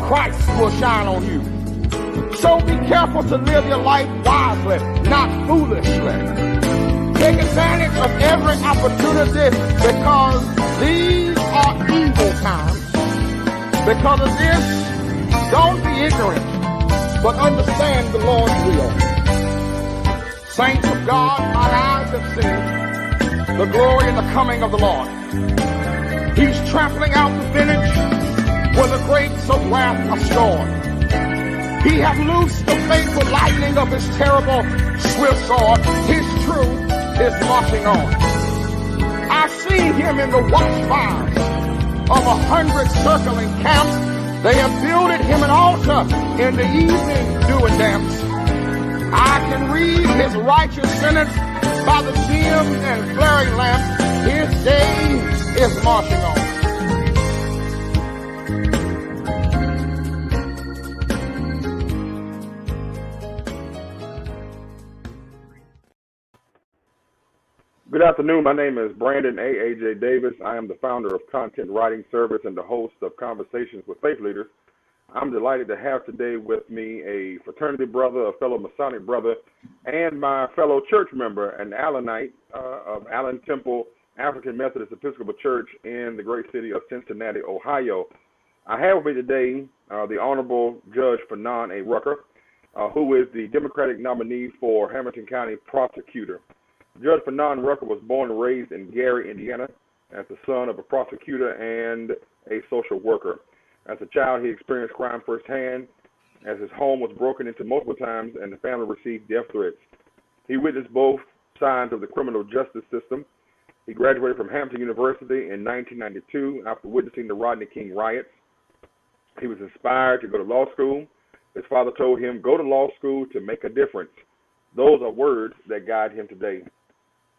Christ will shine on you. So be careful to live your life wisely, not foolishly. Take advantage of every opportunity because these are evil times. Because of this, don't be ignorant, but understand the Lord's will. Saints of God, my eyes have seen the glory and the coming of the Lord. He's trampling out the vintage with the grapes of wrath of scorn. He hath loosed the faithful lightning of his terrible swift sword. His truth is marching on. I see him in the watchfires of 100 circling camps. They have builded him an altar in the evening doing dance. I can read his righteous sentence by the dim and flaring lamp. His day is marching on. Good afternoon. My name is Brandon A.J. Davis. I am the founder of Content Writing Service and the host of Conversations with Faith Leaders. I'm delighted to have today with me a fraternity brother, a fellow Masonic brother, and my fellow church member, an Allenite of Allen Temple African Methodist Episcopal Church in the great city of Cincinnati, Ohio. I have with me today the Honorable Judge Fanon A. Rucker, who is the Democratic nominee for Hamilton County Prosecutor. Judge Fanon Rucker was born and raised in Gary, Indiana, as the son of a prosecutor and a social worker. As a child, he experienced crime firsthand, as his home was broken into multiple times and the family received death threats. He witnessed both sides of the criminal justice system. He graduated from Hampton University in 1992 after witnessing the Rodney King riots. He was inspired to go to law school. His father told him, "Go to law school to make a difference." Those are words that guide him today.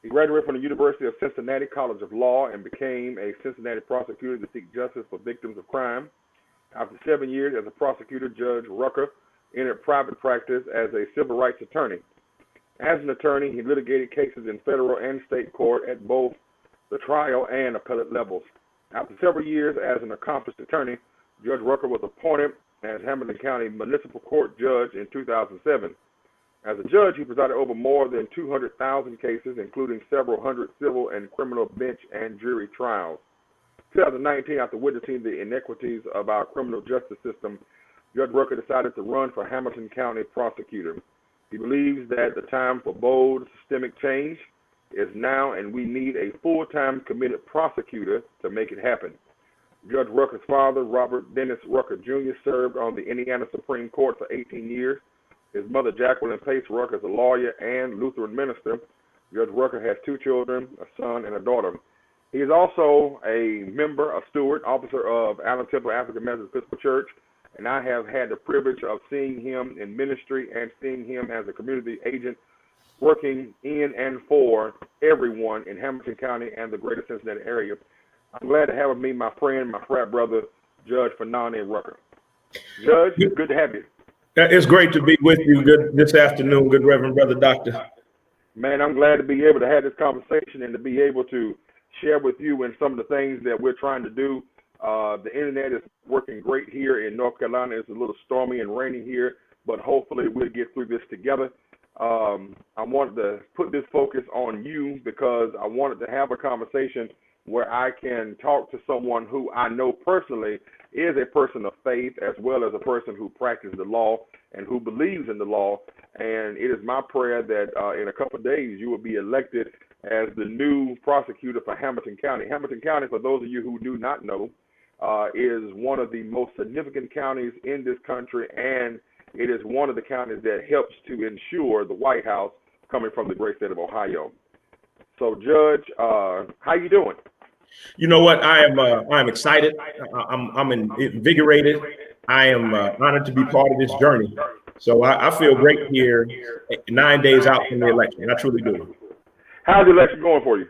He graduated from the University of Cincinnati College of Law and became a Cincinnati prosecutor to seek justice for victims of crime. After 7 years as a prosecutor, Judge Rucker entered private practice as a civil rights attorney. As an attorney, he litigated cases in federal and state court at both the trial and appellate levels. After several years as an accomplished attorney, Judge Rucker was appointed as Hamilton County Municipal Court Judge in 2007. As a judge, he presided over more than 200,000 cases, including several hundred civil and criminal bench and jury trials. 2019, after witnessing the inequities of our criminal justice system, Judge Rucker decided to run for Hamilton County Prosecutor. He believes that the time for bold, systemic change is now, and we need a full-time committed prosecutor to make it happen. Judge Rucker's father, Robert Dennis Rucker Jr., served on the Indiana Supreme Court for 18 years. His mother, Jacqueline Pace Rucker, is a lawyer and Lutheran minister. Judge Rucker has 2 children, a son and a daughter. He is also a member, a steward, officer of Allen Temple African Methodist Episcopal Church, and I have had the privilege of seeing him in ministry and seeing him as a community agent working in and for everyone in Hamilton County and the greater Cincinnati area. I'm glad to have with me my friend, my frat brother, Judge Fanon A. Rucker. Judge, it's good to have you. It's great to be with you this afternoon, good Reverend Brother Doctor. Man, I'm glad to be able to have this conversation and to be able to share with you and some of the things that we're trying to do. The internet is working great here in North Carolina. It's a little stormy and rainy here, but hopefully we'll get through this together. I wanted to put this focus on you because I wanted to have a conversation where I can talk to someone who I know personally is a person of faith, as well as a person who practices the law and who believes in the law. And it is my prayer that in a couple of days you will be elected as the new prosecutor for Hamilton County. Hamilton County, for those of you who do not know, is one of the most significant counties in this country, and it is one of the counties that helps to ensure the White House coming from the great state of Ohio. So, Judge, how you doing? You know what? I am excited. I'm invigorated. I am honored to be part of this journey. So I feel great here 9 days out from the election. I truly do. How's the election going for you?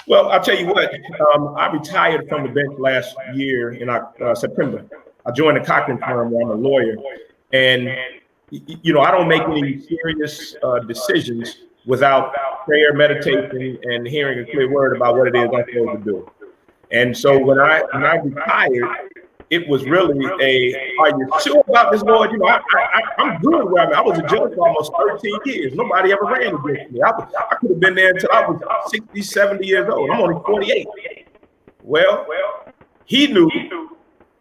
Well, I'll tell you what. I retired from the bench last year in September. I joined a Cochran firm where I'm a lawyer. And, you know, I don't make any serious decisions without prayer, meditation, and hearing a clear word about what it is I'm supposed to do. And so when I retired, it was really are you sure about this, Lord? You know, I'm good where I'm at. I was a judge for almost 13 years. Nobody ever ran against me. I could have been there until I was 60, 70 years old. I'm only 48. Well, he knew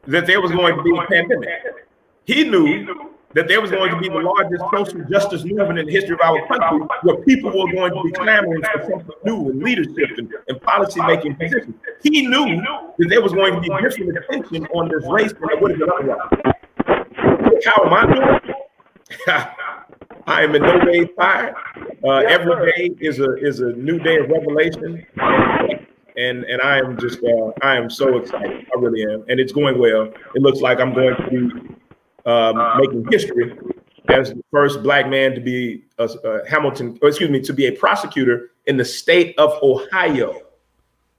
that there was going to be a pandemic. He knew that there was going to be the largest social justice movement in the history of our country, where people were going to be clamoring for something new in leadership and policy-making positions. He knew that there was going to be different attention on this race than there would have been otherwise. How am I doing? I am in no way tired. Every day is a new day of revelation, and I am just I am so excited. I really am, and it's going well. It looks like I'm going to be making history as the first Black man to be to be a prosecutor in the state of Ohio.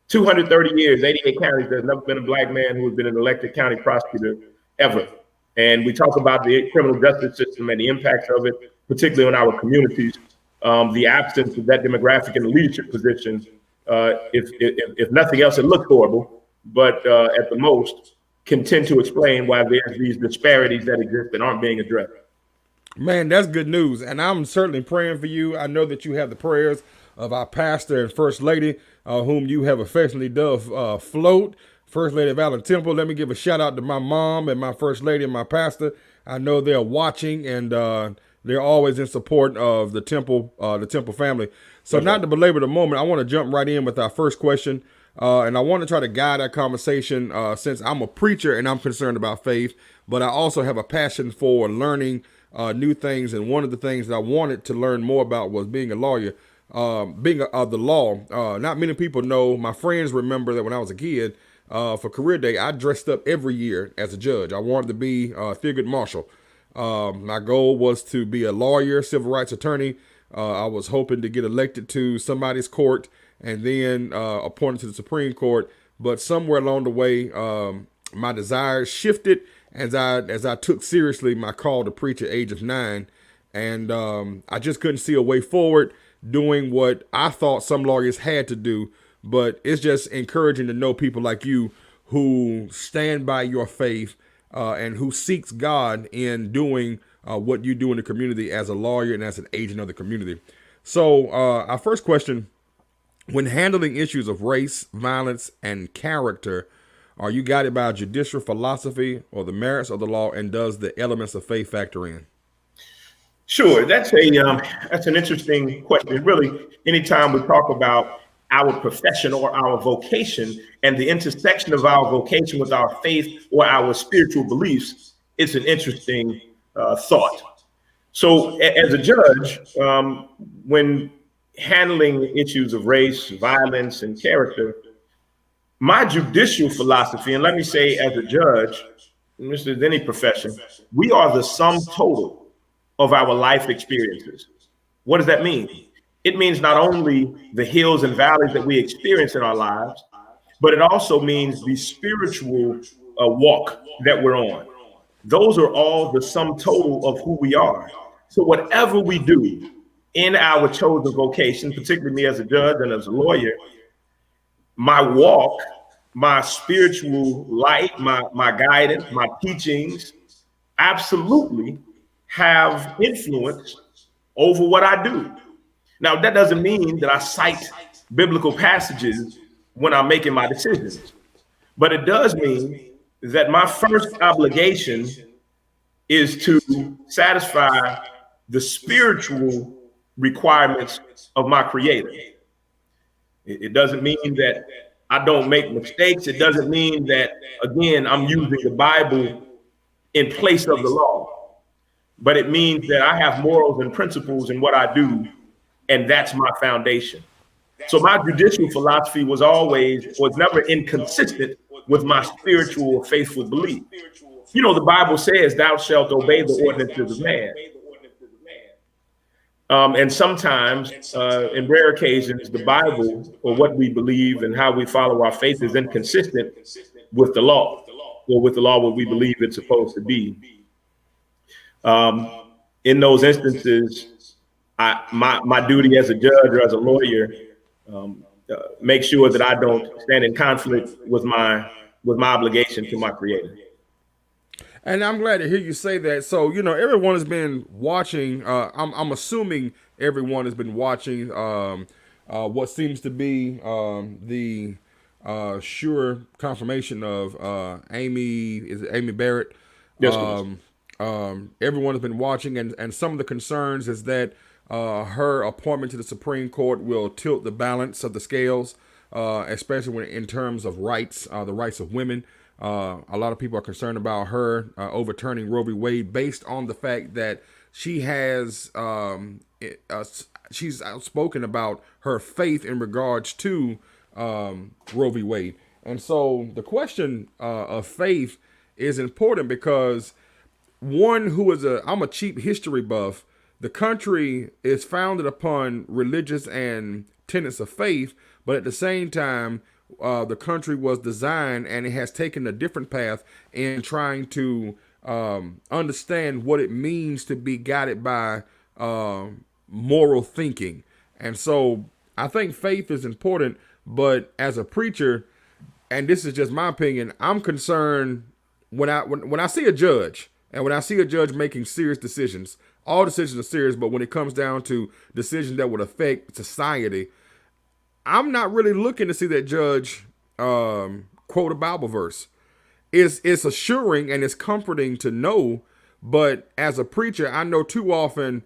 230 years, 88 counties. There's never been a Black man who has been an elected county prosecutor ever. And we talk about the criminal justice system and the impacts of it, particularly on our communities. The absence of that demographic in the leadership positions, if nothing else, it looks horrible, but at the most, can tend to explain why there's these disparities that exist that aren't being addressed. Man, that's good news. And I'm certainly praying for you. I know that you have the prayers of our pastor and first lady, whom you have affectionately dubbed Float, First Lady of Allen Temple. Let me give a shout out to my mom and my first lady and my pastor. I know they're watching, and they're always in support of the Temple family. So not to belabor the moment, I want to jump right in with our first question. And I want to try to guide our conversation since I'm a preacher and I'm concerned about faith, but I also have a passion for learning new things. And one of the things that I wanted to learn more about was being a lawyer, the law. Not many people know. My friends remember that when I was a kid, for career day, I dressed up every year as a judge. I wanted to be a Thurgood Marshall. My goal was to be a lawyer, civil rights attorney. I was hoping to get elected to somebody's court and then appointed to the Supreme Court. But somewhere along the way, my desires shifted as I took seriously my call to preach at age of 9. And I just couldn't see a way forward doing what I thought some lawyers had to do. But it's just encouraging to know people like you who stand by your faith and who seeks God in doing what you do in the community as a lawyer and as an agent of the community. So our first question: when handling issues of race, violence, and character, are you guided by a judicial philosophy or the merits of the law, and does the elements of faith factor in? Sure, that's an interesting question. Really, anytime we talk about our profession or our vocation and the intersection of our vocation with our faith or our spiritual beliefs, it's an interesting thought. So, as a judge, when handling issues of race, violence, and character, my judicial philosophy, and let me say as a judge, and this is any profession, we are the sum total of our life experiences. What does that mean? It means not only the hills and valleys that we experience in our lives, but it also means the spiritual walk that we're on. Those are all the sum total of who we are. So whatever we do in our chosen vocation, particularly me as a judge and as a lawyer, my walk, my spiritual light, my guidance, my teachings absolutely have influence over what I do. Now, that doesn't mean that I cite biblical passages when I'm making my decisions, but it does mean that my first obligation is to satisfy the spiritual requirements of my Creator. It doesn't mean that I don't make mistakes. It doesn't mean that, again, I'm using the Bible in place of the law, but it means that I have morals and principles in what I do, and that's my foundation. So my judicial philosophy was never inconsistent with my spiritual or faithful belief. You know, the Bible says, thou shalt obey the ordinances of man. And sometimes, in rare occasions, the Bible or what we believe and how we follow our faith is inconsistent with the law, or with the law what we believe it's supposed to be. In those instances, my duty as a judge or as a lawyer, make sure that I don't stand in conflict with my obligation to my Creator. And I'm glad to hear you say that. So, everyone has been watching. I'm assuming everyone has been watching what seems to be the sure confirmation of Amy Barrett. Yes, please. Everyone has been watching, and some of the concerns is that her appointment to the Supreme Court will tilt the balance of the scales, especially when in terms of rights, the rights of women. A lot of people are concerned about her overturning Roe v. Wade based on the fact that she has she's outspoken about her faith in regards to Roe v. Wade. And so the question of faith is important because I'm a cheap history buff. The country is founded upon religious and tenets of faith, but at the same time, the country was designed and it has taken a different path in trying to understand what it means to be guided by moral thinking. And so I think faith is important, but as a preacher, and this is just my opinion, I'm concerned when I see a judge and when I see a judge making serious decisions. All decisions are serious, but when it comes down to decisions that would affect society, I'm not really looking to see that judge quote a Bible verse. It's assuring and it's comforting to know, but as a preacher, I know too often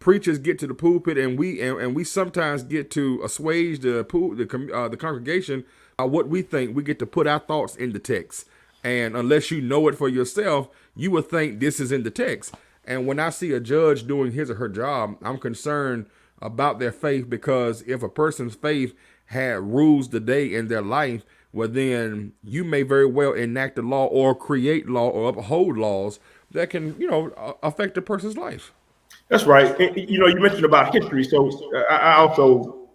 preachers get to the pulpit and we sometimes get to assuage the congregation what we think. We get to put our thoughts in the text, and unless you know it for yourself, you would think this is in the text. And when I see a judge doing his or her job, I'm concerned about their faith, because if a person's faith rules the day in their life, well, then you may very well enact a law or create law or uphold laws that can, affect a person's life. That's right. You mentioned about history. So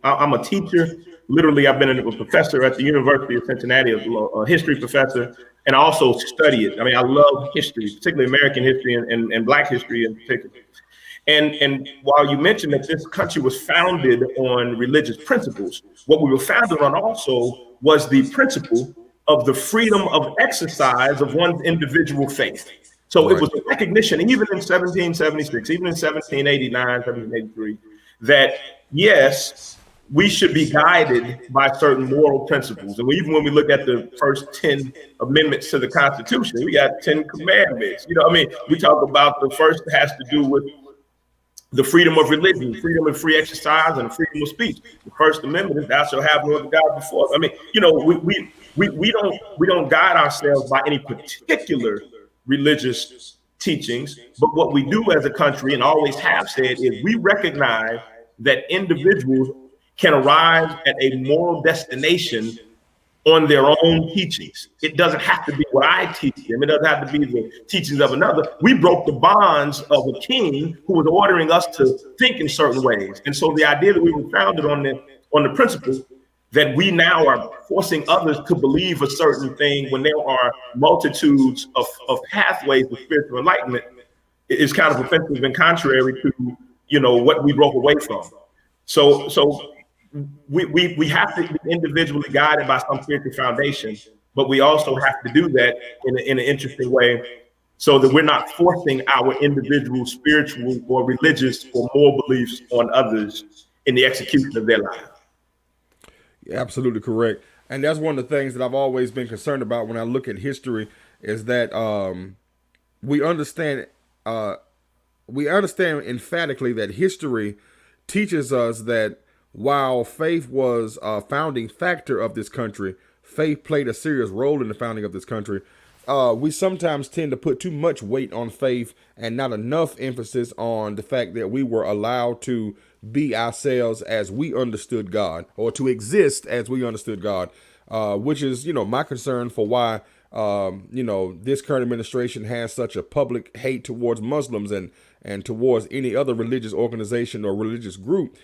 I'm a teacher. Literally, I've been a professor at the University of Cincinnati, a history professor, and I also study it. I mean, I love history, particularly American history and Black history in particular. And while you mentioned that this country was founded on religious principles, what we were founded on also was the principle of the freedom of exercise of one's individual faith. So It was a recognition, even in 1776, even in 1789, 1783, that yes, we should be guided by certain moral principles. And even when we look at the first 10 amendments to the Constitution, we got 10 commandments. We talk about the first has to do with the freedom of religion, freedom of free exercise, and freedom of speech. The First Amendment is thou shalt have no other God before us. We don't guide ourselves by any particular religious teachings, but what we do as a country and always have said is we recognize that individuals can arrive at a moral destination on their own teachings. It doesn't have to be what I teach them. It doesn't have to be the teachings of another. We broke the bonds of a king who was ordering us to think in certain ways. And so the idea that we were founded on the principle that we now are forcing others to believe a certain thing when there are multitudes of pathways of spiritual enlightenment is kind of offensive and contrary to, what we broke away from. So we have to be individually guided by some spiritual foundation, but we also have to do that in an interesting way so that we're not forcing our individual spiritual or religious or moral beliefs on others in the execution of their life. You're absolutely correct. And that's one of the things that I've always been concerned about when I look at history is that we understand emphatically that history teaches us that while faith was a founding factor of this country, faith played a serious role in the founding of this country. We sometimes tend to put too much weight on faith and not enough emphasis on the fact that we were allowed to be ourselves as we understood God, or to exist as we understood God, which is, my concern for why, this current administration has such a public hate towards Muslims and towards any other religious organization or religious group,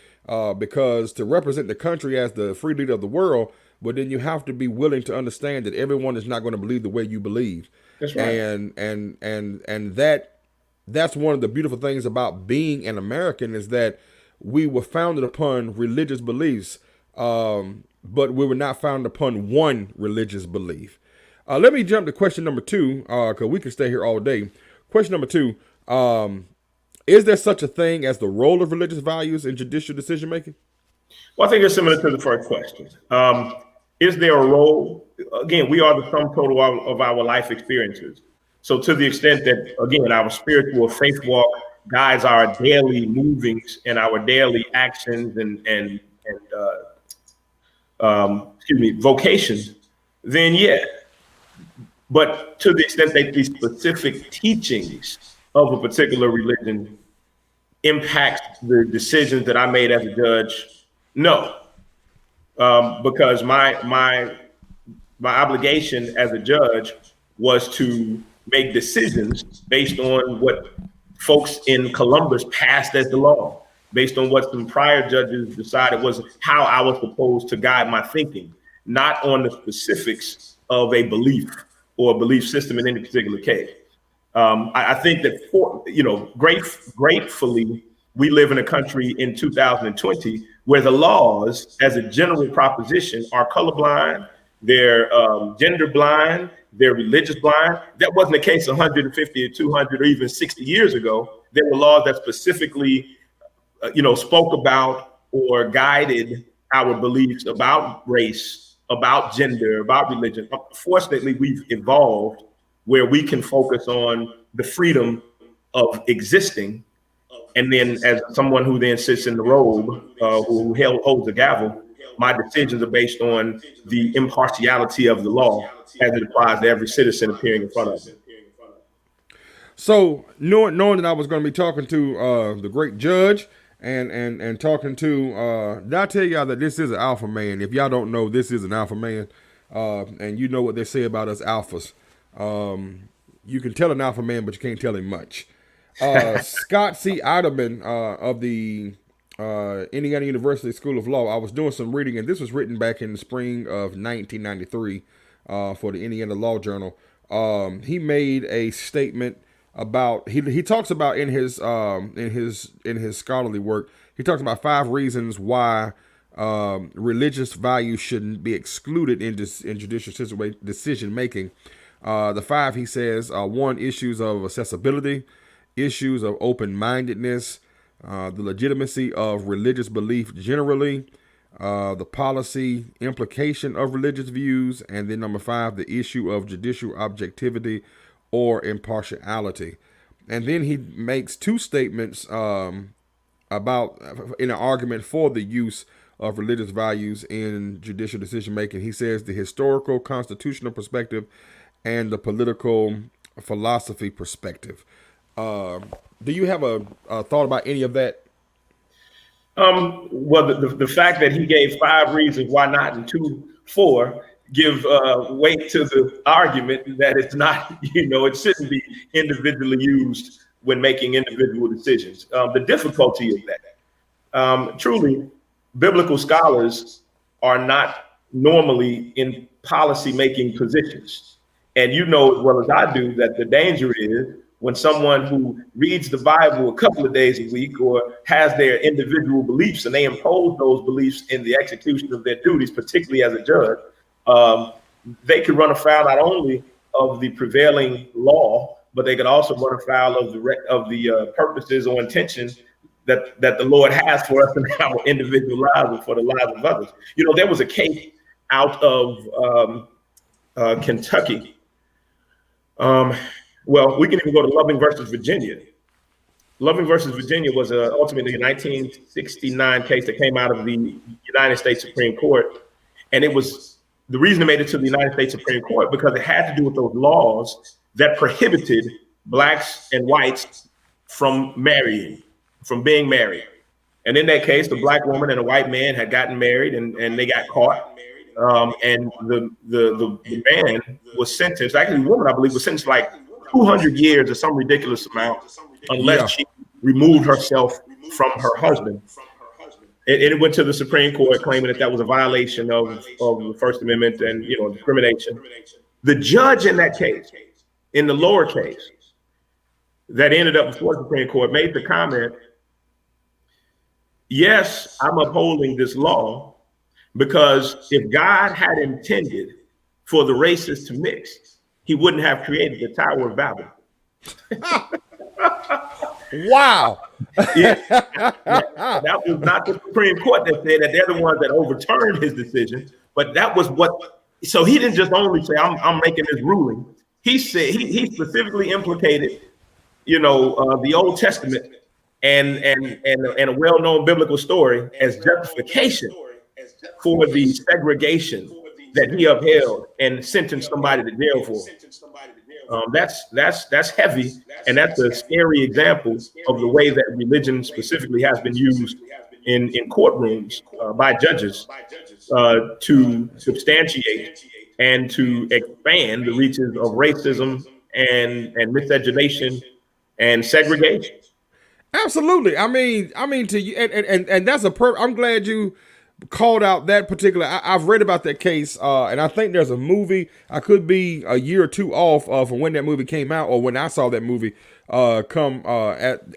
because to represent the country as the free leader of the world, but then you have to be willing to understand that everyone is not going to believe the way you believe. That's right. And that's one of the beautiful things about being an American is that we were founded upon religious beliefs, but we were not founded upon one religious belief. Let me jump to question number two, because we can stay here all day. Question number two: is there such a thing as the role of religious values in judicial decision making? Well, I think it's similar to the first question. Is there a role? Again, we are the sum total of our life experiences. So, to the extent that, again, our spiritual faith walk guides our daily movings and our daily actions and vocations, then yeah. But to the extent that these specific teachings of a particular religion impact the decisions that I made as a judge, no, because my obligation as a judge was to make decisions based on what folks in Columbus passed as the law, based on what some prior judges decided was how I was supposed to guide my thinking, not on the specifics of a belief or a belief system in any particular case. I think that gratefully, we live in a country in 2020 where the laws, as a general proposition, are colorblind, they're gender blind, they're religious blind. That wasn't the case 150 or 200 or even 60 years ago. There were laws that specifically, spoke about or guided our beliefs about race, about gender, about religion. Fortunately, we've evolved where we can focus on the freedom of existing. And then as someone who then sits in the robe, who holds the gavel, my decisions are based on the impartiality of the law as it applies to every citizen appearing in front of me. So knowing that I was going to be talking to the great judge and talking to, did I tell y'all that this is an alpha man? If y'all don't know, this is an alpha man. And you know what they say about us alphas. You can tell an alpha man, but you can't tell him much. Scott C. Eidelman of the Indiana University School of Law. I was doing some reading, and this was written back in the spring of 1993 for the Indiana Law Journal. He made a statement about he talks about in his scholarly work. He talks about 5 reasons why religious values shouldn't be excluded in judicial decision making. The 5, he says, 1, issues of accessibility, issues of open-mindedness, the legitimacy of religious belief generally, the policy implication of religious views, and then number 5, the issue of judicial objectivity or impartiality. And then he makes 2 statements about in an argument for the use of religious values in judicial decision making. He says the historical constitutional perspective and the political philosophy perspective. Do you have a thought about any of that? Well, the fact that he gave 5 reasons why not and 4 give weight to the argument that it's not, it shouldn't be individually used when making individual decisions. The difficulty is that truly biblical scholars are not normally in policy making positions. And you know as well as I do that the danger is when someone who reads the Bible a couple of days a week or has their individual beliefs and they impose those beliefs in the execution of their duties, particularly as a judge, they could run afoul not only of the prevailing law, but they could also run afoul of the purposes or intentions that the Lord has for us in our individual lives and for the lives of others. There was a case out of Kentucky. Well, we can even go to Loving versus Virginia. Loving versus Virginia was ultimately a 1969 case that came out of the United States Supreme Court. And it was the reason it made it to the United States Supreme Court because it had to do with those laws that prohibited blacks and whites from being married. And in that case, the black woman and a white man had gotten married and they got caught. And the man was sentenced, actually the woman, I believe, was sentenced like 200 years or some ridiculous amount unless she removed herself from her husband. And it went to the Supreme Court claiming that was a violation of the First Amendment and, discrimination. The judge in that case, in the lower case, that ended up before the Supreme Court made the comment, yes, I'm upholding this law because if God had intended for the races to mix, he wouldn't have created the Tower of Babel. Wow. Yeah. That was not the Supreme Court that said that. They're the ones that overturned his decision. But that was what, so he didn't just only say, I'm making this ruling. He said, he specifically implicated, the Old Testament and a well-known biblical story as justification for the segregation that he upheld and sentenced somebody to jail for. That's heavy, and that's a scary example of the way that religion specifically has been used in courtrooms by judges to substantiate and to expand the reaches of racism and miscegenation and segregation. Absolutely. I mean, to you, and that's I'm glad you called out that particular. I've read about that case, and I think there's a movie. I could be a year or two off from when that movie came out or when I saw that movie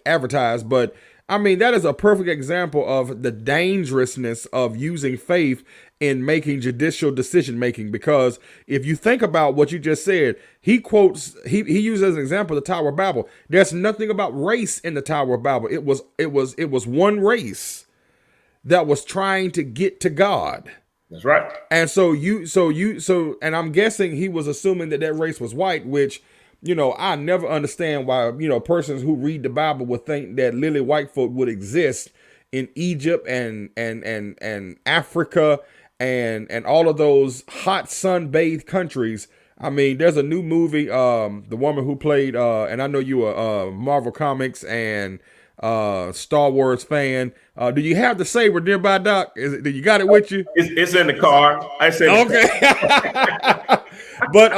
advertised. But I mean, that is a perfect example of the dangerousness of using faith in making judicial decision making. Because if you think about what you just said, he uses as an example the Tower of Babel. There's nothing about race in the Tower of Babel. It was one race that was trying to get to God. That's right. And and I'm guessing he was assuming that race was white, which, I never understand why, persons who read the Bible would think that lily white folk would exist in Egypt and Africa and all of those hot sun-bathed countries. I mean, there's a new movie, the woman who played, and I know you are Marvel Comics and Star Wars fan. Do you have the saber nearby, Doc? Do you got it with you? It's in the car. I said okay. But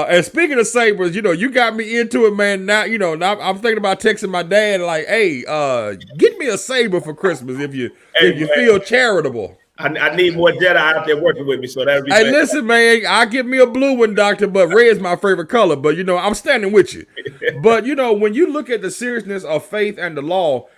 and speaking of sabers, you got me into it, man. Now I'm thinking about texting my dad like, hey, get me a saber for Christmas if you feel charitable. I need more Jedi out there working with me, so that'll be. Hey, listen, man, I'll give me a blue one, Doctor, but red's my favorite color. But I'm standing with you. But when you look at the seriousness of faith and the law,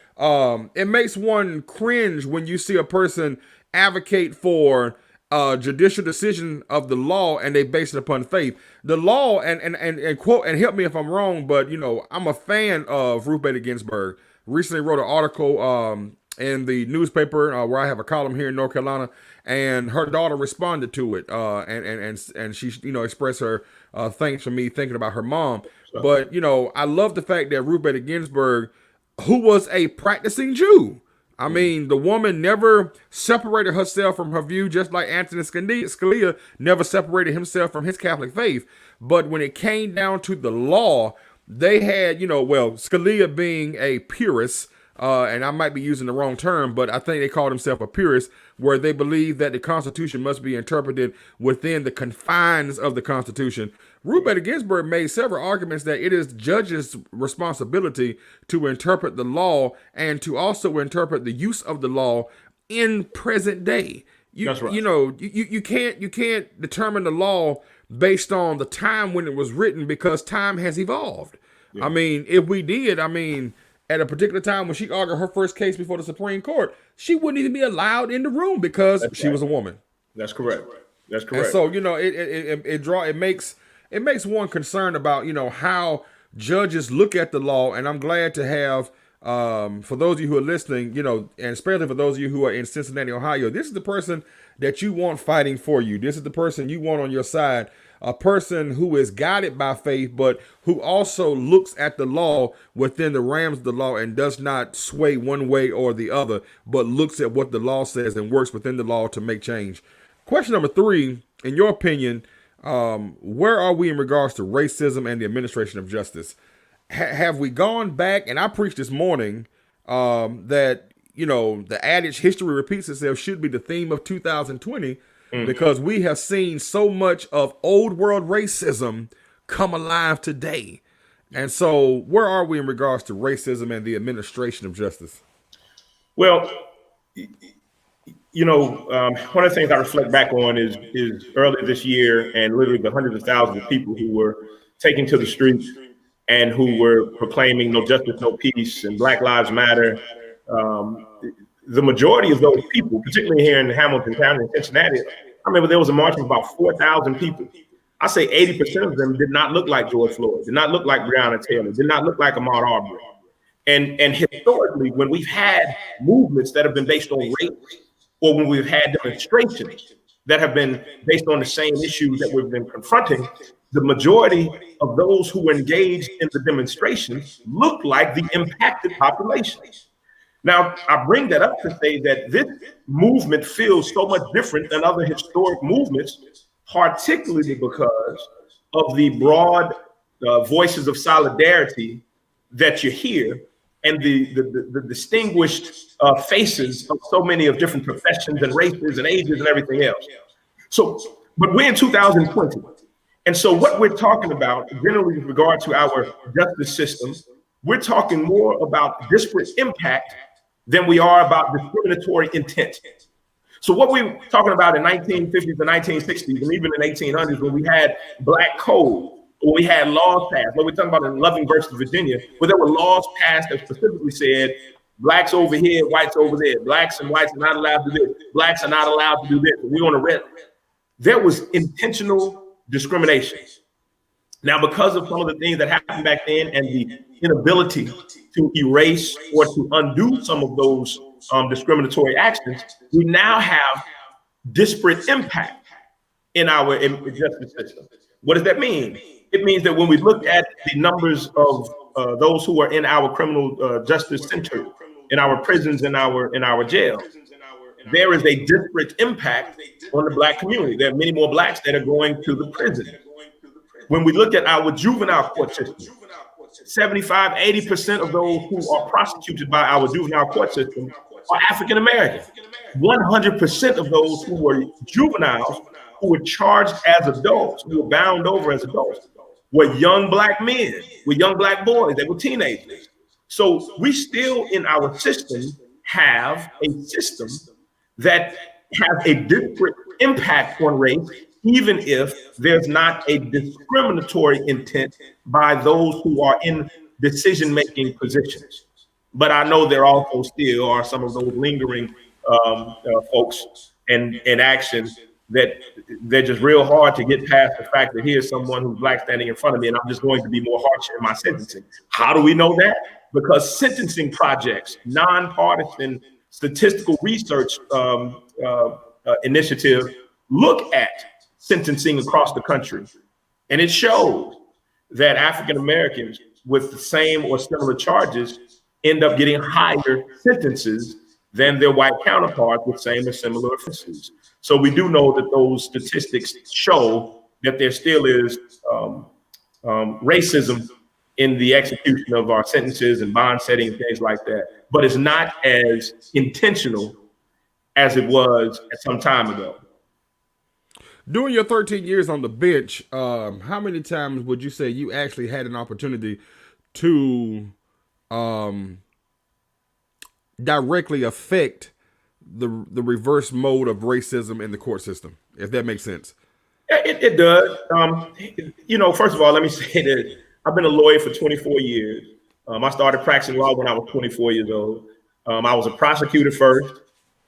it makes one cringe when you see a person advocate for judicial decision of the law and they base it upon faith. The law and quote, and help me if I'm wrong, but I'm a fan of Ruth Bader Ginsburg. Recently wrote an article in the newspaper where I have a column here in North Carolina, and her daughter responded to it, and she expressed her thanks for me thinking about her mom. But I love the fact that Ruth Bader Ginsburg, who was a practicing Jew, I mean, the woman never separated herself from her view, just like Anthony Scalia never separated himself from his Catholic faith. But when it came down to the law, they had, Scalia being a purist, and I might be using the wrong term, but I think they called himself a purist, where they believe that the Constitution must be interpreted within the confines of the Constitution. Ruth Bader Ginsburg made several arguments that it is judges' responsibility to interpret the law and to also interpret the use of the law in present day. That's right. You can't determine the law based on the time when it was written, because time has evolved. Yeah. I mean, if we did, at a particular time when she argued her first case before the Supreme Court, she wouldn't even be allowed in the room because she was a woman. That's correct. That's correct. And so it makes one concerned about how judges look at the law. And I'm glad to have for those of you who are listening, and especially for those of you who are in Cincinnati, Ohio, this is the person that you want fighting for you. This is the person you want on your side. A person who is guided by faith, but who also looks at the law within the realms of the law and does not sway one way or the other, but looks at what the law says and works within the law to make change. Question number 3, in your opinion, where are we in regards to racism and the administration of justice? Have we gone back? And I preached this morning that, the adage history repeats itself should be the theme of 2020. Because we have seen so much of old world racism come alive today. And so where are we in regards to racism and the administration of justice? Well, one of the things I reflect back on is earlier this year, and literally the hundreds of thousands of people who were taken to the streets and who were proclaiming no justice, no peace, and Black Lives Matter. The majority of those people, particularly here in Hamilton County and Cincinnati, I remember there was a march of about 4,000 people. I say 80% of them did not look like George Floyd, did not look like Breonna Taylor, did not look like Ahmaud Arbery. And historically, when we've had movements that have been based on race, or when we've had demonstrations that have been based on the same issues that we've been confronting, the majority of those who were engaged in the demonstrations looked like the impacted population. Now, I bring that up to say that this movement feels so much different than other historic movements, particularly because of the broad voices of solidarity that you hear and the distinguished faces of so many of different professions and races and ages and everything else. So, but we're in 2020. And so what we're talking about, generally with regard to our justice system, we're talking more about disparate impact than we are about discriminatory intent. So what we're talking about in 1950s and 1960s, and even in 1800s, when we had black code, when we had laws passed, what we're talking about in Loving versus Virginia, where there were laws passed that specifically said, blacks over here, whites over there, blacks and whites are not allowed to do this, blacks are not allowed to do this, we're on a red. There was intentional discrimination. Now, because of some of the things that happened back then and the inability to erase or to undo some of those discriminatory actions, we now have disparate impact in our justice system. What does that mean? It means that when we look at the numbers of those who are in our criminal justice center, in our prisons, in our jails, there is a disparate impact on the black community. There are many more blacks that are going to the prison. When we look at our juvenile court system, 75, 80% of those who are prosecuted by our juvenile court system are African American. 100% of those who were juveniles, who were charged as adults, who were bound over as adults, were young black men, were young black boys, they were teenagers. So we still in our system have a system that has a disparate impact on race, even if there's not a discriminatory intent by those who are in decision-making positions. But I know there also still are some of those lingering folks and actions that they're just real hard to get past the fact that here's someone who's black standing in front of me and I'm just going to be more harsh in my sentencing. How do we know that? Because sentencing projects, nonpartisan statistical research initiative look at sentencing across the country. And it shows that African Americans with the same or similar charges end up getting higher sentences than their white counterparts with same or similar offenses. So we do know that those statistics show that there still is racism in the execution of our sentences and bond setting and things like that, but it's not as intentional as it was at some time ago. During your 13 years on the bench, how many times would you say you actually had an opportunity to directly affect the reverse mode of racism in the court system, if that makes sense? It does. First of all, let me say that I've been a lawyer for 24 years. I started practicing law when I was 24 years old. I was a prosecutor first,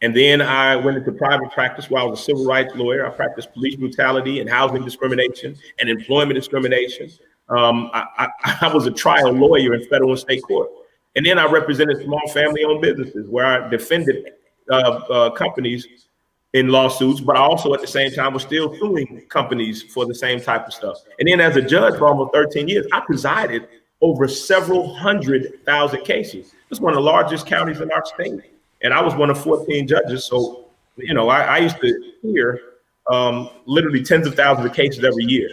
and then I went into private practice where I was a civil rights lawyer. I practiced police brutality and housing discrimination and employment discrimination. I was a trial lawyer in federal and state court. And then I represented small family-owned businesses where I defended companies in lawsuits, but I also at the same time was still suing companies for the same type of stuff. And then as a judge for almost 13 years, I presided over several 100,000 cases. It's one of the largest counties in our state. And I was one of 14 judges. So, I used to hear literally tens of thousands of cases every year.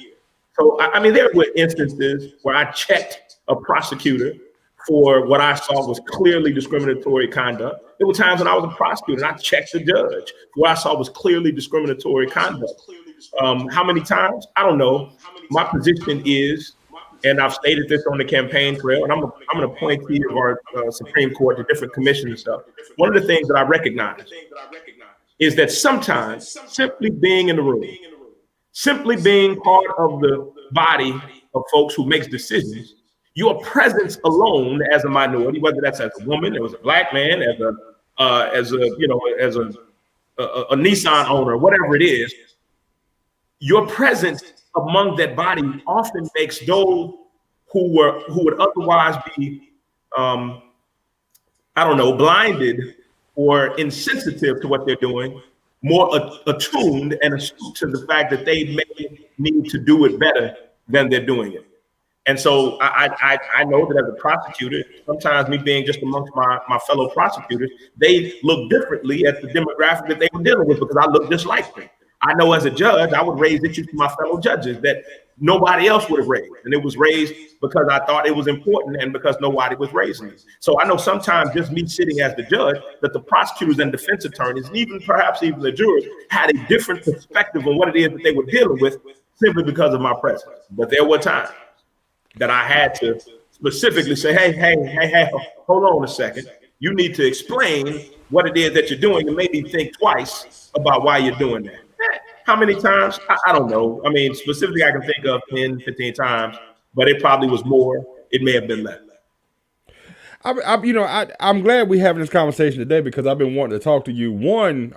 So, there were instances where I checked a prosecutor for what I saw was clearly discriminatory conduct. There were times when I was a prosecutor and I checked the judge for what I saw was clearly discriminatory conduct. How many times? I don't know. My position is, and I've stated this on the campaign trail, and I'm an appointee of our Supreme Court to different commissions and stuff. One of the things that I recognize is that sometimes simply being in the room, simply being part of the body of folks who makes decisions, your presence alone as a minority, whether that's as a woman, as a black man, as a Nissan owner, whatever it is, your presence among that body often makes those who would otherwise be, I don't know, blinded or insensitive to what they're doing, more attuned and astute to the fact that they may need to do it better than they're doing it. And so I know that as a prosecutor, sometimes me being just amongst my fellow prosecutors, they look differently at the demographic that they were dealing with because I look just like them. I know as a judge, I would raise issues to my fellow judges that nobody else would have raised. And it was raised because I thought it was important and because nobody was raising it. So I know sometimes just me sitting as the judge, that the prosecutors and defense attorneys, and even perhaps even the jurors, had a different perspective on what it is that they were dealing with simply because of my presence. But there were times that I had to specifically say, hey, hold on a second. You need to explain what it is that you're doing and maybe think twice about why you're doing that. How many times? I don't know. I mean, specifically, I can think of 10, 15 times, but it probably was more. It may have been less. I'm glad we're having this conversation today because I've been wanting to talk to you. One,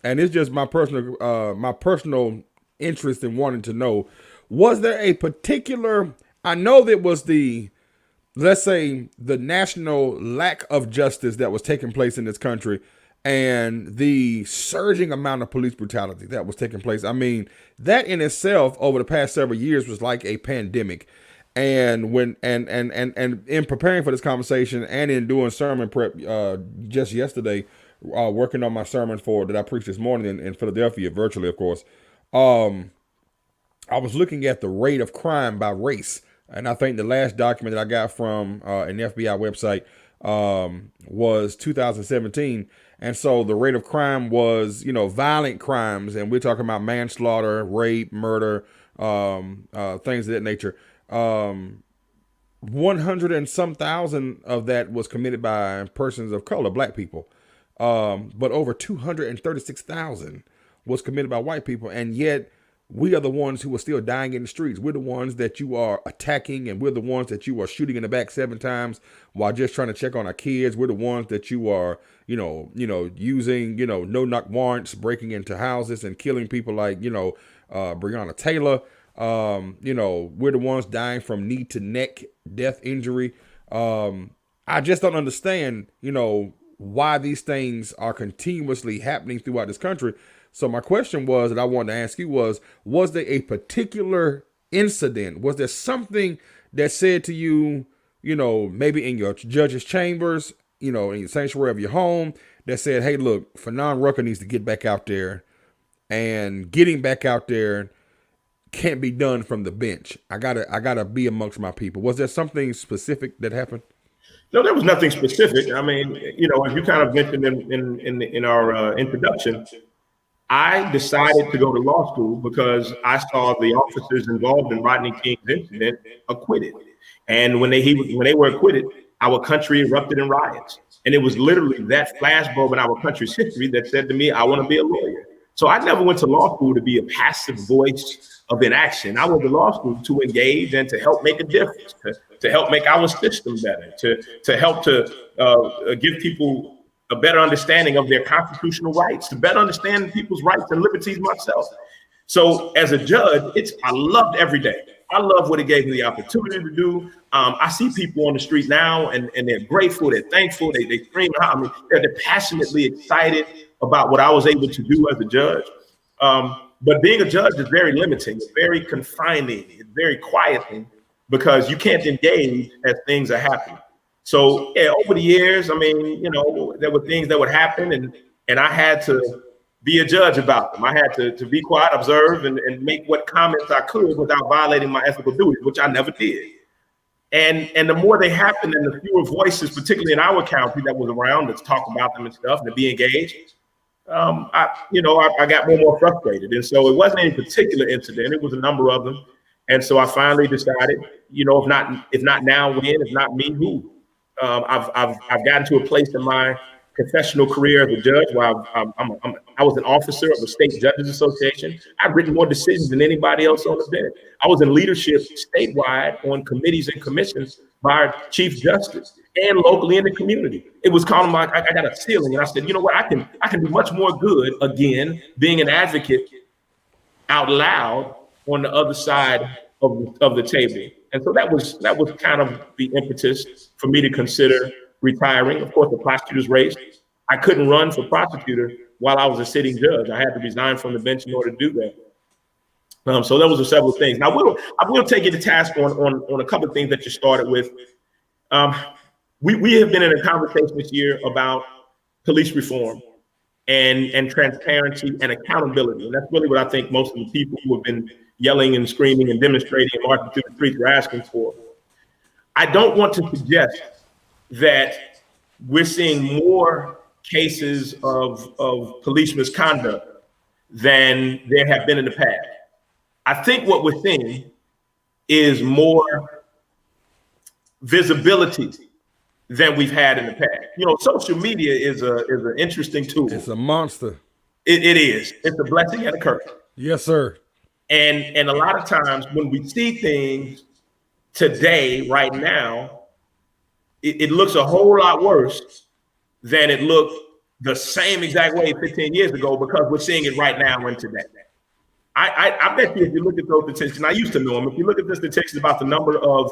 and it's just my personal interest in wanting to know, was there a particular, I know that was let's say the national lack of justice that was taking place in this country and the surging amount of police brutality that was taking place. I mean, that in itself over the past several years was like a pandemic. And when and in preparing for this conversation and in doing sermon prep just yesterday, working on my sermon that I preached this morning in Philadelphia, virtually, of course, I was looking at the rate of crime by race. And I think the last document that I got from an FBI website was 2017. And so the rate of crime was, violent crimes. And we're talking about manslaughter, rape, murder, things of that nature. 100 and some thousand of that was committed by persons of color, black people. But over 236,000 was committed by white people. And yet we are the ones who are still dying in the streets. We're the ones that you are attacking, and we're the ones that you are shooting in the back 7 times while just trying to check on our kids. We're the ones that you are, using, no-knock warrants, breaking into houses and killing people like, Breonna Taylor. We're the ones dying from knee to neck death injury. I just don't understand, why these things are continuously happening throughout this country. So my question was, that I wanted to ask you was there a particular incident? Was there something that said to you, maybe in your judge's chambers, in the sanctuary of your home, that said, hey, look, Fanon Rucker needs to get back out there, and getting back out there can't be done from the bench. I gotta be amongst my people. Was there something specific that happened? No, there was nothing specific. I mean, as you kind of mentioned in our introduction, I decided to go to law school because I saw the officers involved in Rodney King's incident acquitted. And when they were acquitted, our country erupted in riots. And it was literally that flashbulb in our country's history that said to me, I want to be a lawyer. So I never went to law school to be a passive voice of inaction. I went to law school to engage and to help make a difference, to help make our system better, to help to give people a better understanding of their constitutional rights, to better understand people's rights and liberties myself. So as a judge, I loved every day. I love what it gave me the opportunity to do. I see people on the street now and they're grateful, they're thankful, they scream out. I mean, they're passionately excited about what I was able to do as a judge. But being a judge is very limiting, it's very confining, it's very quieting because you can't engage as things are happening. So over the years, I mean, there were things that would happen and I had to be a judge about them. I had to be quiet, observe, and make what comments I could without violating my ethical duties, which I never did. And the more they happened and the fewer voices, particularly in our county that was around to talk about them and stuff and to be engaged, I got more and more frustrated. And so it wasn't any particular incident, it was a number of them. And so I finally decided, if not now, when, if not me, who? I've gotten to a place in my professional career as a judge where I was an officer of the State Judges Association. I've written more decisions than anybody else on the bench. I was in leadership statewide on committees and commissions by our Chief Justice and locally in the community. It was kind of like I got a ceiling, and I said, you know what, I can do much more good again being an advocate out loud on the other side of the table. And so that was kind of the impetus for me to consider retiring. Of course, the prosecutor's race. I couldn't run for prosecutor while I was a sitting judge. I had to resign from the bench in order to do that. So those are several things. Now, I will take you to task on a couple of things that you started with. We have been in a conversation this year about police reform and transparency and accountability. And that's really what I think most of the people who have been yelling and screaming and demonstrating and marching through the streets are asking for. I don't want to suggest that we're seeing more cases of police misconduct than there have been in the past. I think what we're seeing is more visibility than we've had in the past. You know, social media is an interesting tool. It's a monster. It is. It's a blessing and a curse. Yes, sir. And a lot of times when we see things today, right now, it looks a whole lot worse than it looked the same exact way 15 years ago, because we're seeing it right now and today. I bet you if you look at those statistics, and I used to know them, if you look at the statistics about the number of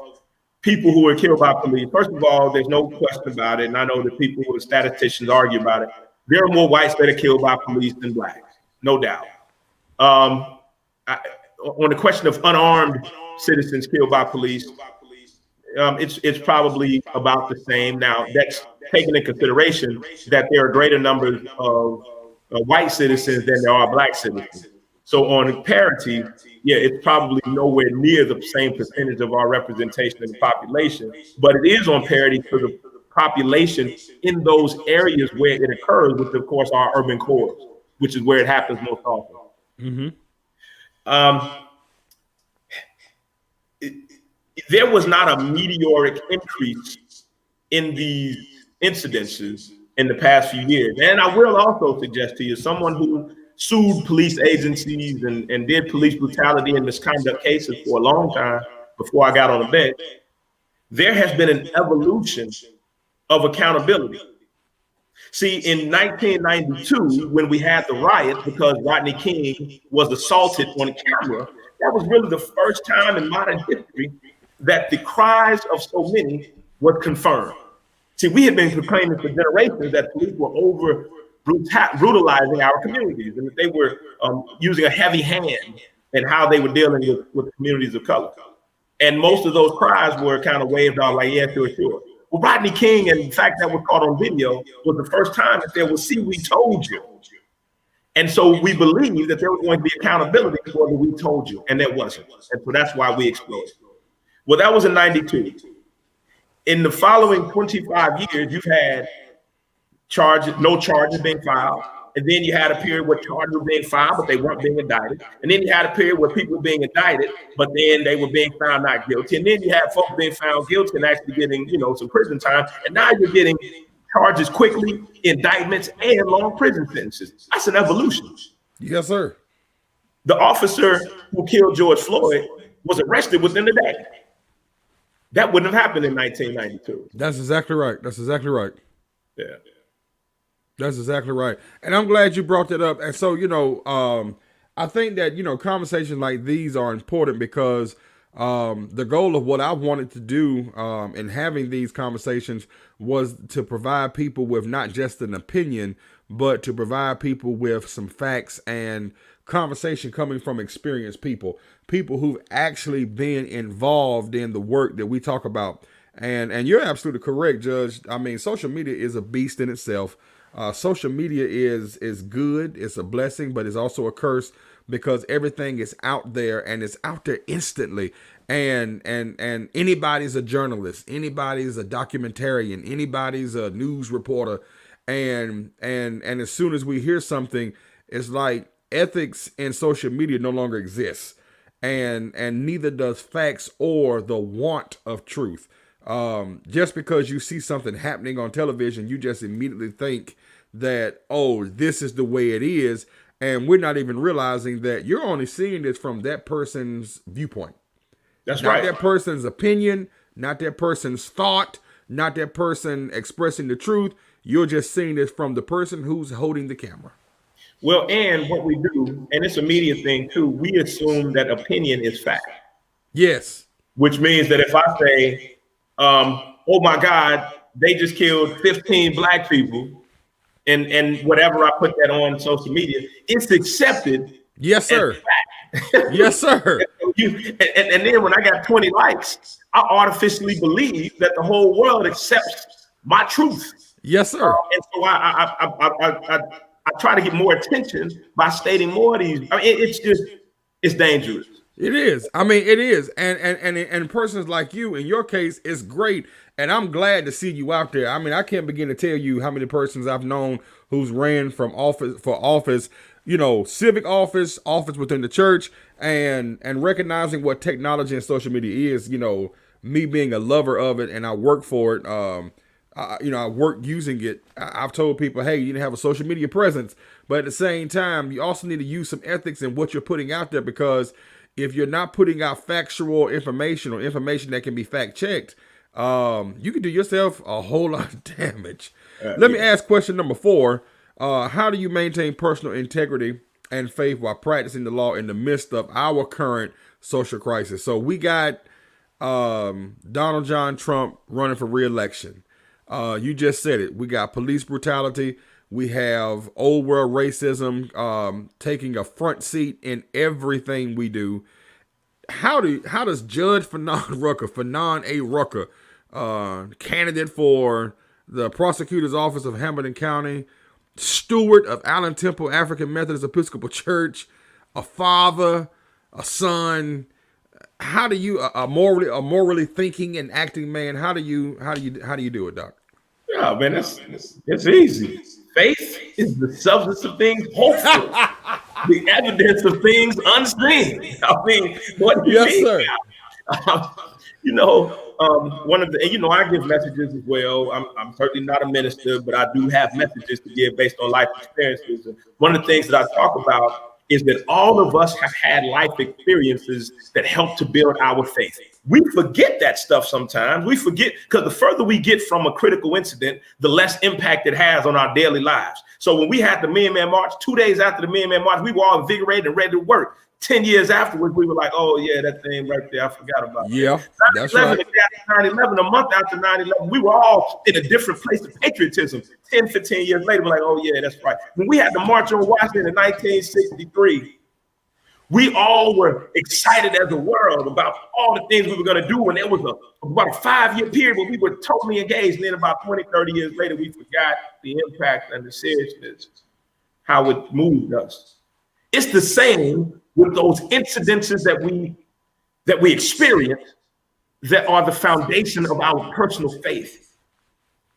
people who are killed by police, first of all, there's no question about it, and I know that people who are statisticians argue about it, there are more whites that are killed by police than blacks, no doubt. On the question of unarmed citizens killed by police, it's probably about the same. Now, that's taking into consideration that there are greater numbers of white citizens than there are black citizens. So on parity, yeah, it's probably nowhere near the same percentage of our representation in the population, but it is on parity for the population in those areas where it occurs, which of course are urban cores, which is where it happens most often. Mm-hmm. There was not a meteoric increase in these incidences in the past few years. And I will also suggest to you, someone who sued police agencies and did police brutality and misconduct cases for a long time before I got on the bench, there has been an evolution of accountability. See, in 1992, when we had the riot because Rodney King was assaulted on camera, that was really the first time in modern history that the cries of so many were confirmed. See, we had been proclaiming for generations that police were brutalizing our communities and that they were using a heavy hand in how they were dealing with communities of color. And most of those cries were kind of waved off like, yeah, sure. Well, Rodney King, and in fact, that was caught on video, was the first time that there was, see, we told you. And so we believed that there was going to be accountability for the we told you, and there wasn't. And so that's why we exploded. Well, that was in 92. In the following 25 years, you've had no charges being filed. And then you had a period where charges were being filed, but they weren't being indicted. And then you had a period where people were being indicted, but then they were being found not guilty. And then you had folks being found guilty and actually getting, some prison time. And now you're getting charges quickly, indictments, and long prison sentences. That's an evolution. Yes, sir. The officer who killed George Floyd was arrested within a day. That wouldn't have happened in 1992. That's exactly right. Yeah. That's exactly right. And I'm glad you brought that up. And so, I think that, conversations like these are important because the goal of what I wanted to do in having these conversations was to provide people with not just an opinion, but to provide people with some facts and conversation coming from experienced people who've actually been involved in the work that we talk about. And you're absolutely correct, Judge. I mean, social media is a beast in itself. Social media is good. It's a blessing, but it's also a curse because everything is out there and it's out there instantly. And anybody's a journalist, anybody's a documentarian, anybody's a news reporter. And as soon as we hear something, it's like ethics in social media no longer exists. And neither does facts or the want of truth. Just because you see something happening on television, you just immediately think that, oh, this is the way it is. And we're not even realizing that you're only seeing this from that person's viewpoint. That's not right. Not that person's opinion, not that person's thought, not that person expressing the truth. You're just seeing this from the person who's holding the camera. Well, and what we do, and it's a media thing too, we assume that opinion is fact. Yes. Which means that if I say, oh my God, they just killed 15 black people, and whatever I put that on social media, it's accepted. Yes, sir. Yes, sir. And then when I got 20 likes, I artificially believe that the whole world accepts my truth. Yes, sir. And so I try to get more attention by stating more of these. I mean, it's dangerous. It is. I mean, it is. And persons like you, in your case, it's great. And I'm glad to see you out there. I mean, I can't begin to tell you how many persons I've known who's ran for office, civic office within the church, and recognizing what technology and social media is, me being a lover of it, and I work for it. I work using it. I've told people, hey, you need to have a social media presence, but at the same time, you also need to use some ethics in what you're putting out there, because if you're not putting out factual information or information that can be fact checked, you can do yourself a whole lot of damage. Let me ask question number 4. How do you maintain personal integrity and faith while practicing the law in the midst of our current social crisis? So we got Donald John Trump running for re-election. You just said it. We got police brutality. We have old world racism taking a front seat in everything we do. How does Judge Fanon A. Rucker, candidate for the prosecutor's office of Hamilton County, steward of Allen Temple African Methodist Episcopal Church, a father, a son, how do you a morally thinking and acting man? How do you do it, Doc? Yeah, man, it's easy. Faith is the substance of things hoped for, the evidence of things unseen. I mean, what do you mean? Sir. One of the, I give messages as well. I'm certainly not a minister, but I do have messages to give based on life experiences. And one of the things that I talk about is that all of us have had life experiences that help to build our faith. We forget that stuff sometimes. We forget, because the further we get from a critical incident, the less impact it has on our daily lives. So when we had the Minuteman March, 2 days after the Minuteman March, we were all invigorated and ready to work. 10 years afterwards, we were like, oh yeah, that thing right there, I forgot about. Yeah, that's right. 9/11, a month after 9/11, we were all in a different place of patriotism. 10, 15 years later, we're like, oh yeah, that's right. When we had the March on Washington in 1963, we all were excited as a world about all the things we were going to do. And there was about a 5-year period where we were totally engaged. And then about 20, 30 years later, we forgot the impact and the seriousness, how it moved us. It's the same with those incidences that we experience that are the foundation of our personal faith,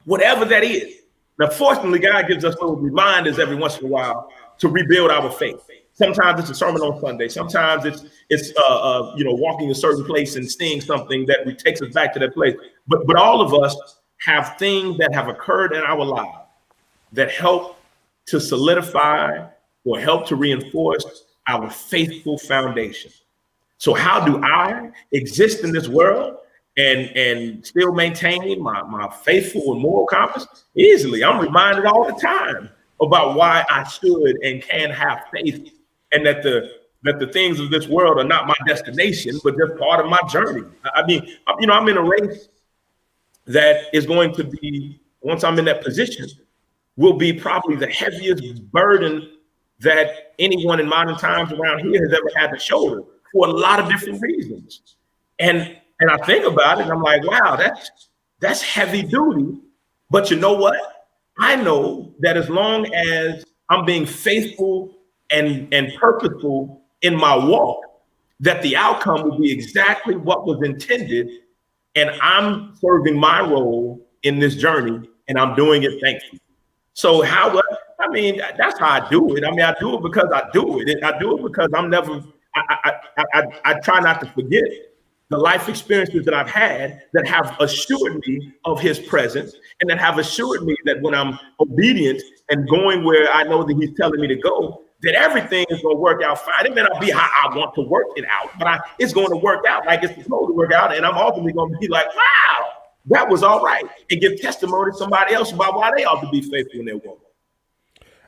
whatever that is. Now, fortunately, God gives us little reminders every once in a while to rebuild our faith. Sometimes it's a sermon on Sunday. Sometimes it's walking a certain place and seeing something that takes us back to that place. But all of us have things that have occurred in our lives that help to solidify or help to reinforce our faithful foundation. So how do I exist in this world and still maintain my faithful and moral compass? Easily. I'm reminded all the time about why I should and can have faith, and that the things of this world are not my destination, but just part of my journey. I mean, I'm in a race that is going to be, once I'm in that position, will be probably the heaviest burden that anyone in modern times around here has ever had to shoulder, for a lot of different reasons. And I think about it and I'm like, wow, that's heavy duty. But you know what? I know that as long as I'm being faithful and purposeful in my walk, that the outcome will be exactly what was intended. And I'm serving my role in this journey, and I'm doing it thankfully. So that's how I do it. I mean, I do it because I do it. I do it because I try not to forget the life experiences that I've had that have assured me of his presence, and that have assured me that when I'm obedient and going where I know that he's telling me to go, that everything is going to work out fine. It may not be how I want to work it out, but it's going to work out like it's supposed to work out. And I'm ultimately going to be like, wow, that was all right, and give testimony to somebody else about why they ought to be faithful in their walk.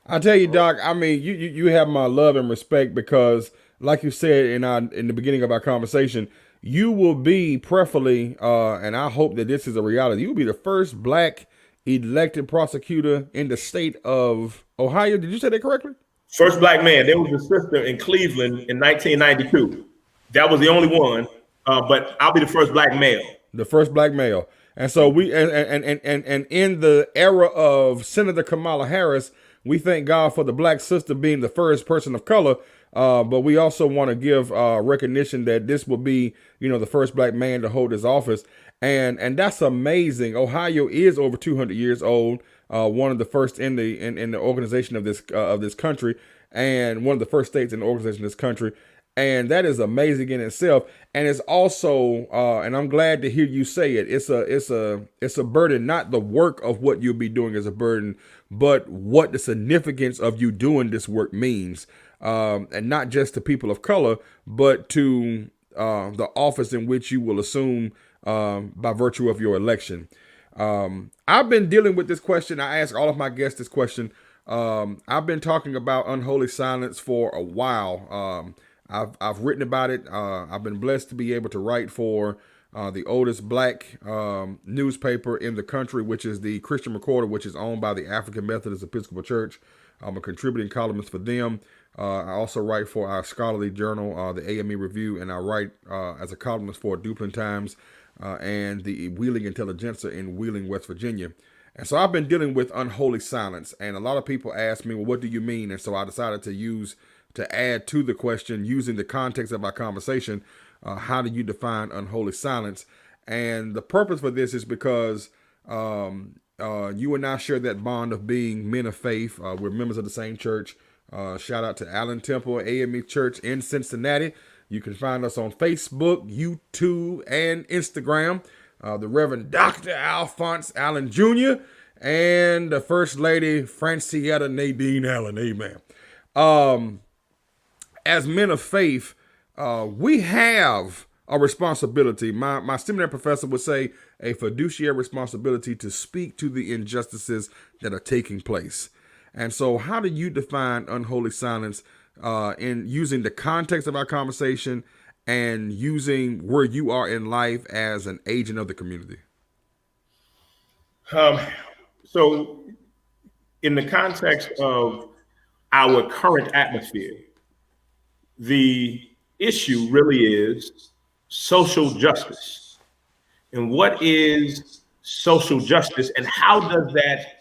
I tell you, Doc. I mean, you have my love and respect because, like you said in the beginning of our conversation, you will be preferably, and I hope that this is a reality. You will be the first black elected prosecutor in the state of Ohio. Did you say that correctly? First black man. There was a sister in Cleveland in 1992. That was the only one, but I'll be the first black male. The first black male. And so and in the era of Senator Kamala Harris, we thank God for the black sister being the first person of color. But we also want to give recognition that this will be, the first black man to hold this office. And that's amazing. Ohio is over 200 years old. One of the first in the organization of this country, and one of the first states in the organization of this country. And that is amazing in itself. And it's also, and I'm glad to hear you say it. It's a burden. Not the work of what you'll be doing is a burden, but what the significance of you doing this work means, and not just to people of color, but to the office in which you will assume by virtue of your election. I've been dealing with this question. I ask all of my guests this question. I've been talking about unholy silence for a while. I've written about it. I've been blessed to be able to write for the oldest black newspaper in the country, which is the Christian Recorder, which is owned by the African Methodist Episcopal Church. I'm a contributing columnist for them. I also write for our scholarly journal, the AME Review, and I write as a columnist for Duplin Times and the Wheeling Intelligencer in Wheeling, West Virginia. And so I've been dealing with unholy silence, and a lot of people ask me, well, what do you mean? And so I decided to add to the question, using the context of our conversation, how do you define unholy silence? And the purpose for this is because you and I share that bond of being men of faith. We're members of the same church. Shout out to Allen Temple AME Church in Cincinnati. You can find us on Facebook, YouTube, and Instagram. The Reverend Dr. Alphonse Allen Jr. and the First Lady Francietta Nadine Allen. Amen. As men of faith, we have a responsibility. My seminary professor would say a fiduciary responsibility to speak to the injustices that are taking place. And so how do you define unholy silence in using the context of our conversation and using where you are in life as an agent of the community? So in the context of our current atmosphere, the issue really is social justice. And what is social justice, and how does that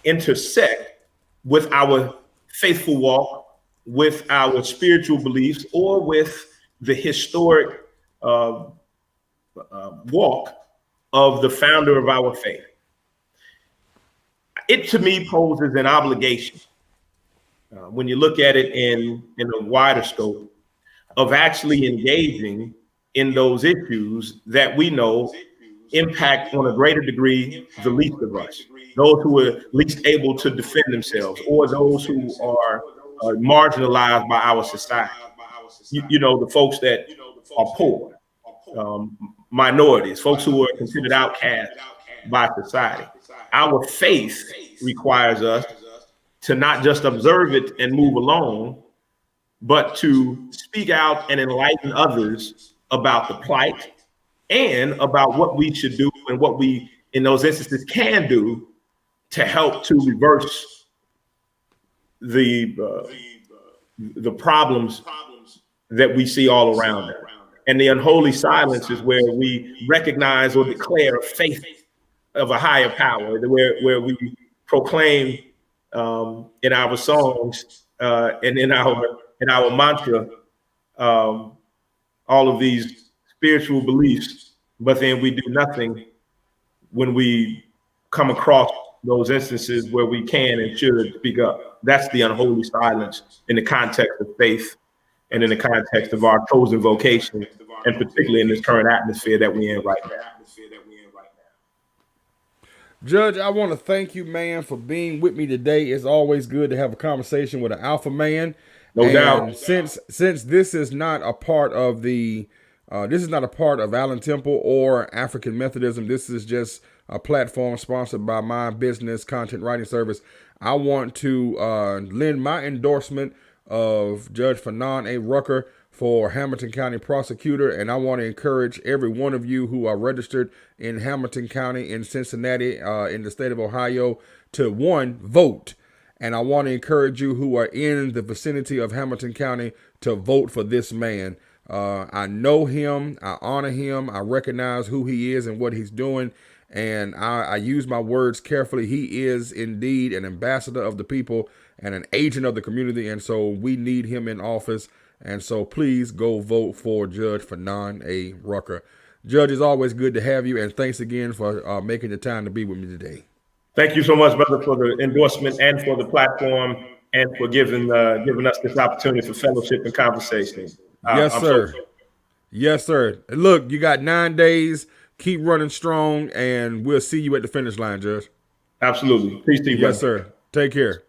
intersect with our faithful walk, with our spiritual beliefs, or with the historic walk of the founder of our faith? It, to me, poses an obligation, when you look at it in a wider scope, of actually engaging in those issues that we know impact on a greater degree the least of us, those who are least able to defend themselves, or those who are marginalized by our society. The folks that are poor, minorities, folks who are considered outcasts by society. Our faith requires us to not just observe it and move along, but to speak out and enlighten others about the plight and about what we should do and what we, in those instances, can do to help to reverse the problems that we see all around us. And the unholy silence is where we recognize or declare a faith of a higher power, where we proclaim in our songs and in our mantra all of these spiritual beliefs, but then we do nothing when we come across those instances where we can and should speak up. That's the unholy silence in the context of faith and in the context of our chosen vocation, and particularly in this current atmosphere that we're in right now. Judge, I want to thank you, man, for being with me today. It's always good to have a conversation with an alpha man. No doubt. Since this is not a part of Allen Temple or African Methodism, this is just a platform sponsored by my business content writing service, I want to lend my endorsement of Judge Fanon A. Rucker for Hamilton County prosecutor, and I want to encourage every one of you who are registered in Hamilton County, in Cincinnati, in the state of Ohio, to one, vote. And I want to encourage you who are in the vicinity of Hamilton County to vote for this man. I know him, I honor him, I recognize who he is and what he's doing, and I use my words carefully. He is indeed an ambassador of the people and an agent of the community, and so we need him in office. And so please go vote for Judge Fanon A. Rucker. Judge, it's always good to have you, and thanks again for making the time to be with me today. Thank you so much, brother, for the endorsement and for the platform and for giving us this opportunity for fellowship and conversation. Yes, sir. Yes, sir. Look, you got 9 days. Keep running strong, and we'll see you at the finish line, Judge. Absolutely. Peace to you, yes, brother. Sir. Take care.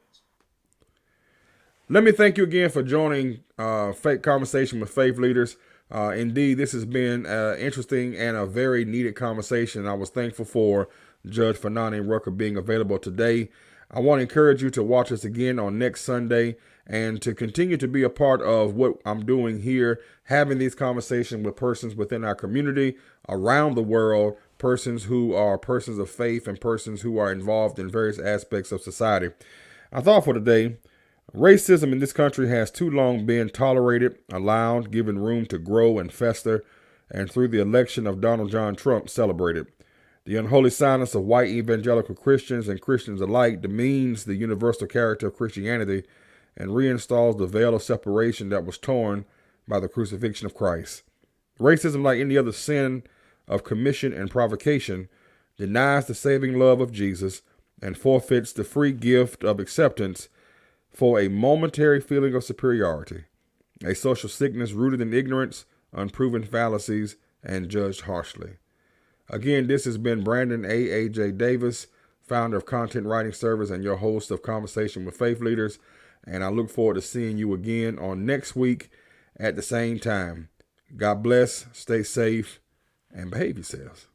Let me thank you again for joining Faith Conversation with Faith Leaders. Indeed, this has been interesting and a very needed conversation. I was thankful for Judge Fanon A. Rucker being available today. I want to encourage you to watch us again on next Sunday and to continue to be a part of what I'm doing here, having these conversations with persons within our community, around the world, persons who are persons of faith and persons who are involved in various aspects of society. I thought for today, racism in this country has too long been tolerated, allowed, given room to grow and fester, and through the election of Donald John Trump, celebrated. The unholy silence of white evangelical Christians and Christians alike demeans the universal character of Christianity and reinstalls the veil of separation that was torn by the crucifixion of Christ. Racism, like any other sin of commission and provocation, denies the saving love of Jesus and forfeits the free gift of acceptance for a momentary feeling of superiority, a social sickness rooted in ignorance, unproven fallacies, and judged harshly. Again, this has been Brandon A.J. Davis, founder of Content Writing Service and your host of Conversation with Faith Leaders, and I look forward to seeing you again on next week at the same time. God bless, stay safe, and behave yourselves.